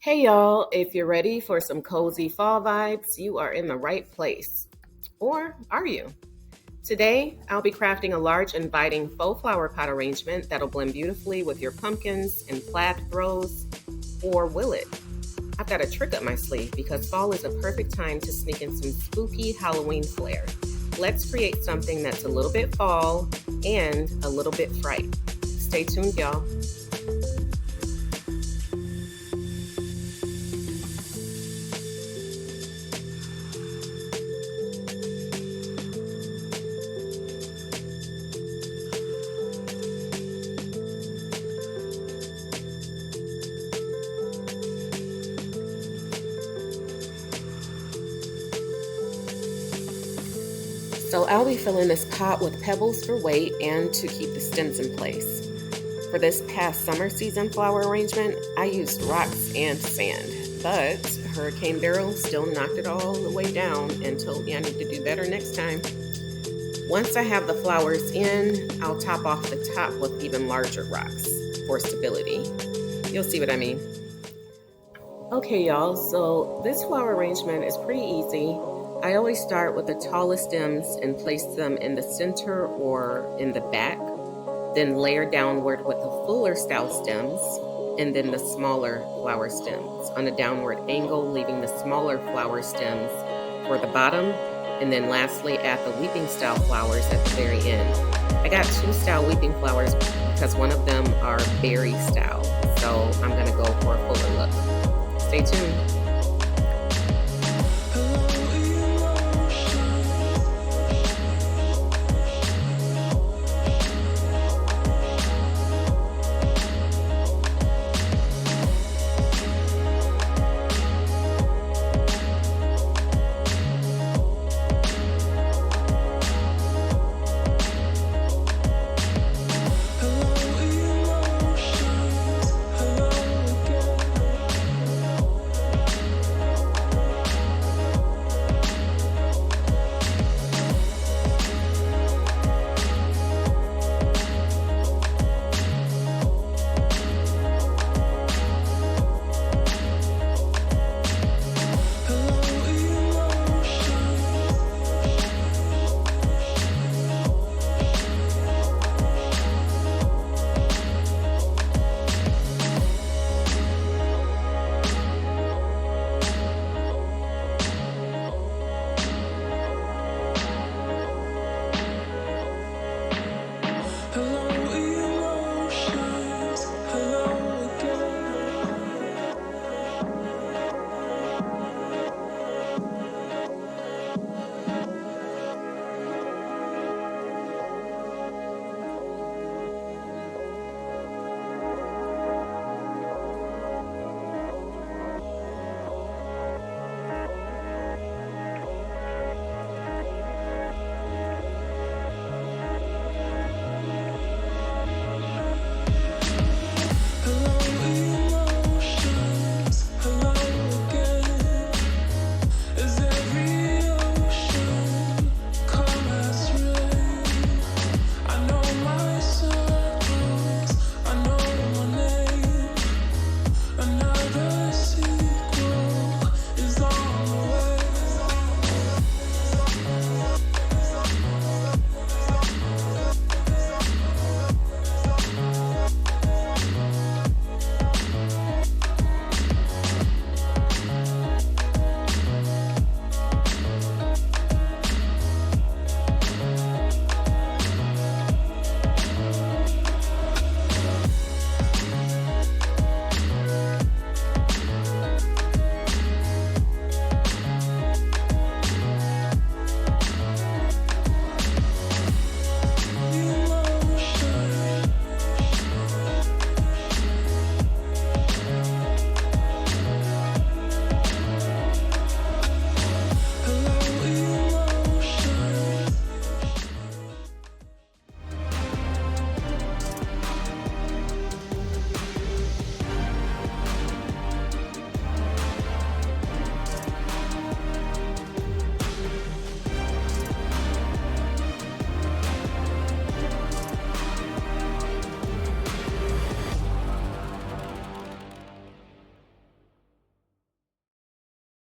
Hey y'all, if you're ready for some cozy fall vibes, you are in the right place. Or are you? Today, I'll be crafting a large, inviting faux flower pot arrangement that'll blend beautifully with your pumpkins and plaid throws, or will it? I've got a trick up my sleeve because fall is a perfect time to sneak in some spooky Halloween flair. Let's create something that's a little bit fall and a little bit fright. Stay tuned, y'all. So I'll be filling this pot with pebbles for weight and to keep the stems in place. For this past summer season flower arrangement, I used rocks and sand, but Hurricane Barrel still knocked it all the way down and told me I need to do better next time. Once I have the flowers in, I'll top off the top with even larger rocks for stability. You'll see what I mean. Okay, y'all, so this flower arrangement is pretty easy. I always start with the tallest stems and place them in the center or in the back, then layer downward with the fuller style stems, and then the smaller flower stems on a downward angle, leaving the smaller flower stems for the bottom, and then lastly add the weeping style flowers at the very end. I got two style weeping flowers because one of them are berry style, so I'm gonna go for a fuller look. Stay tuned.